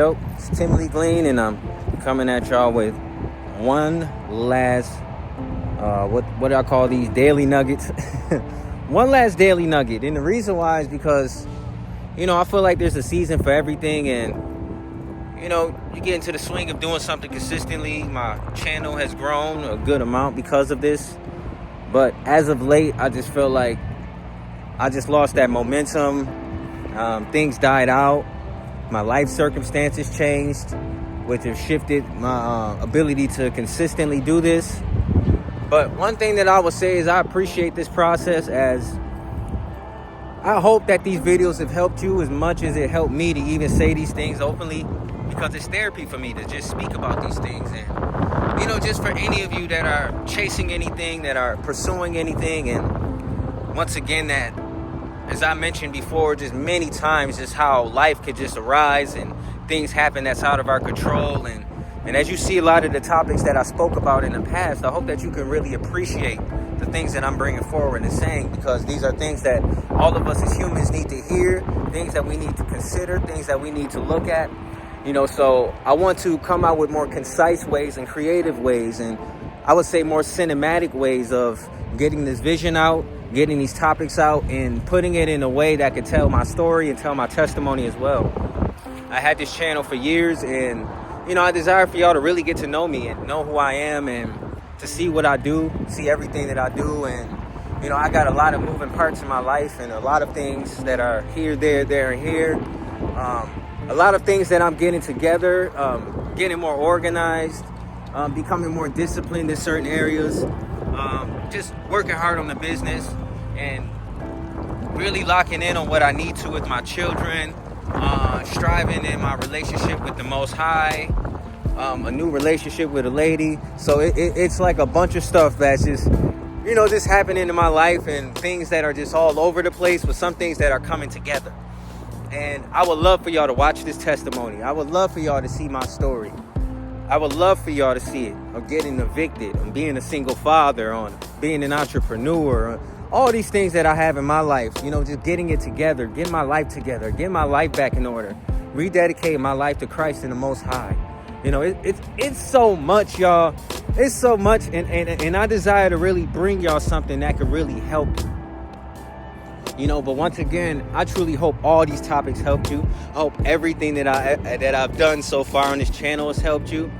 Yo, it's Tim Lee Glean, and I'm coming at y'all with one last, what do I call these, daily nuggets? One last daily nugget. And the reason why is because, I feel like there's a season for everything, and, you get into the swing of doing something consistently. My channel has grown a good amount because of this. But as of late, I just feel like I just lost that momentum. Things died out. My life circumstances changed, which have shifted my ability to consistently do this. But one thing that I would say is I appreciate this process, as I hope that these videos have helped you as much as it helped me to even say these things openly, because it's therapy for me to just speak about these things. And, just for any of you that are chasing anything, that are pursuing anything, and once again, that, as I mentioned before, just many times, just how life could just arise and things happen that's out of our control. And as you see a lot of the topics that I spoke about in the past, I hope that you can really appreciate the things that I'm bringing forward and saying, because these are things that all of us as humans need to hear, things that we need to consider, things that we need to look at. So I want to come out with more concise ways and creative ways, and I would say more cinematic ways of getting this vision out, getting these topics out, and putting it in a way that could tell my story and tell my testimony as well. I had this channel for years, and I desire for y'all to really get to know me and know who I am, and to see what I do, see everything that I do. And I got a lot of moving parts in my life, and a lot of things that are here, there, and here. A lot of things that I'm getting together, getting more organized, becoming more disciplined in certain areas, just working hard on the business, and really locking in on what I need to with my children, striving in my relationship with the Most High, a new relationship with a lady. So it's like a bunch of stuff that's just, just happening in my life, and things that are just all over the place, with some things that are coming together. And I would love for y'all to watch this testimony. I would love for y'all to see my story. I would love for y'all to see it, of getting evicted, on being a single father, on being an entrepreneur, all these things that I have in my life, just getting it together, getting my life together, getting my life back in order, rededicating my life to Christ and the Most High. It's so much, y'all. It's so much, and I desire to really bring y'all something that could really help you. But once again, I truly hope all these topics helped you. I hope everything that I've done so far on this channel has helped you.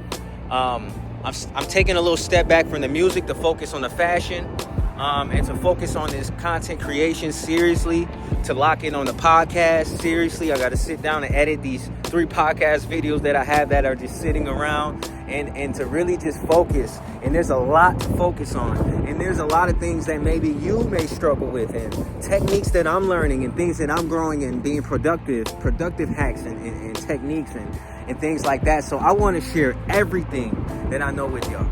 I'm taking a little step back from the music to focus on the fashion, and to focus on this content creation seriously, to lock in on the podcast seriously. I got to sit down and edit these 3 podcast videos that I have that are just sitting around, and to really just focus. And there's a lot to focus on, and there's a lot of things that maybe you may struggle with, and techniques that I'm learning, and things that I'm growing in, being productive hacks and techniques and things like that. So I want to share everything that I know with y'all.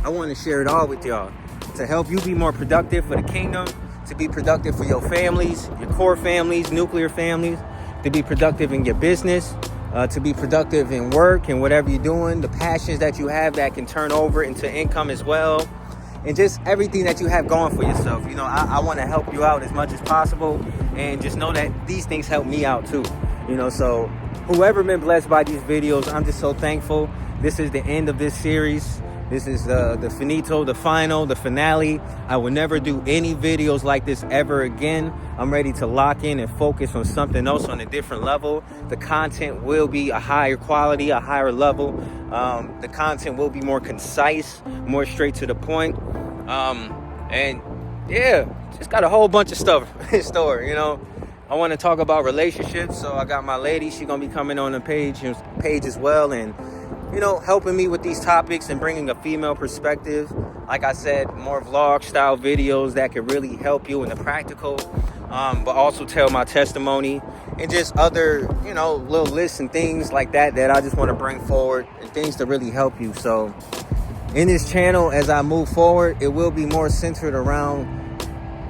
I want to share it all with y'all, to help you be more productive for the kingdom, to be productive for your families, your core families, nuclear families, to be productive in your business, to be productive in work and whatever you're doing, the passions that you have that can turn over into income as well, and just everything that you have going for yourself. I want to help you out as much as possible, and just know that these things help me out too. So whoever been blessed by these videos, I'm just so thankful. This is the end of this series. This is the finito, the final, the finale. I will never do any videos like this ever again. I'm ready to lock in and focus on something else on a different level. The content will be a higher quality, a higher level. The content will be more concise, more straight to the point. And yeah, just got a whole bunch of stuff in store, I want to talk about relationships. So I got my lady, she's going to be coming on the page as well, and helping me with these topics and bringing a female perspective. Like I said, more vlog style videos that could really help you in the practical, but also tell my testimony, and just other, little lists and things like that I just want to bring forward, and things to really help you. So in this channel, as I move forward, it will be more centered around,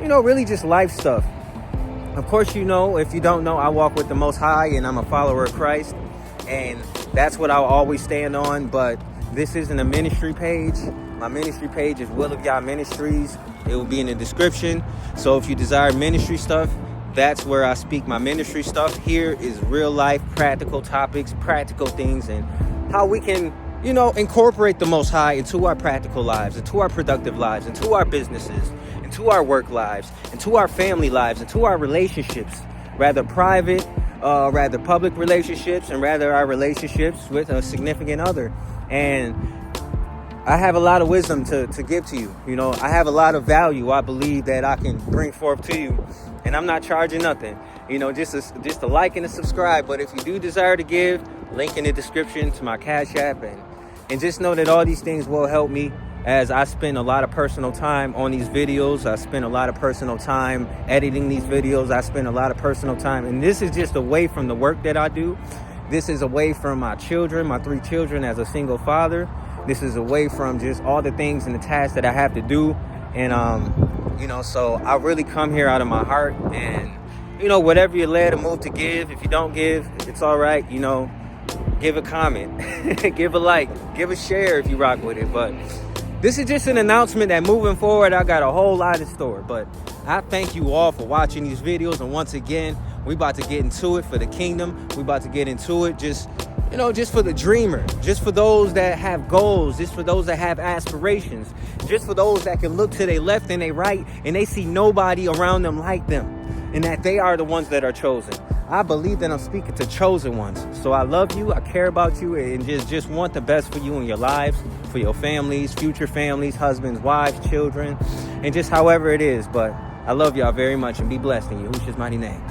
really just life stuff. Of course, if you don't know, I walk with the Most High, and I'm a follower of Christ. And that's what I'll always stand on. But this isn't a ministry page. My ministry page is Will of Yah Ministries. It will be in the description. So if you desire ministry stuff, that's where I speak my ministry stuff. Here is real life, practical topics, practical things, and how we can, incorporate the Most High into our practical lives, into our productive lives, into our businesses, into our work lives, into our family lives, into our relationships, rather private, rather public relationships, and rather our relationships with a significant other. And I have a lot of wisdom to give to you. I have a lot of value I believe that I can bring forth to you. And I'm not charging nothing. Just a like and a subscribe. But if you do desire to give, link in the description to my Cash App. And just know that all these things will help me as I spend a lot of personal time on these videos. I spend a lot of personal time editing these videos. I spend a lot of personal time. And this is just away from the work that I do. This is away from my children, my 3 children as a single father. This is away from just all the things and the tasks that I have to do. And, so I really come here out of my heart. And, whatever you're led to move to give, if you don't give, it's all right. Give a comment, give a like, give a share if you rock with it. But this is just an announcement that moving forward, I got a whole lot in store. But I thank you all for watching these videos. And once again, we about to get into it for the kingdom. We about to get into it just for the dreamer, just for those that have goals, just for those that have aspirations, just for those that can look to their left and their right and they see nobody around them like them, and that they are the ones that are chosen. I believe that I'm speaking to chosen ones. So I love you, I care about you, and just want the best for you in your lives, for your families, future families, husbands, wives, children, and just however it is. But I love y'all very much, and be blessed in Yahushua's mighty name.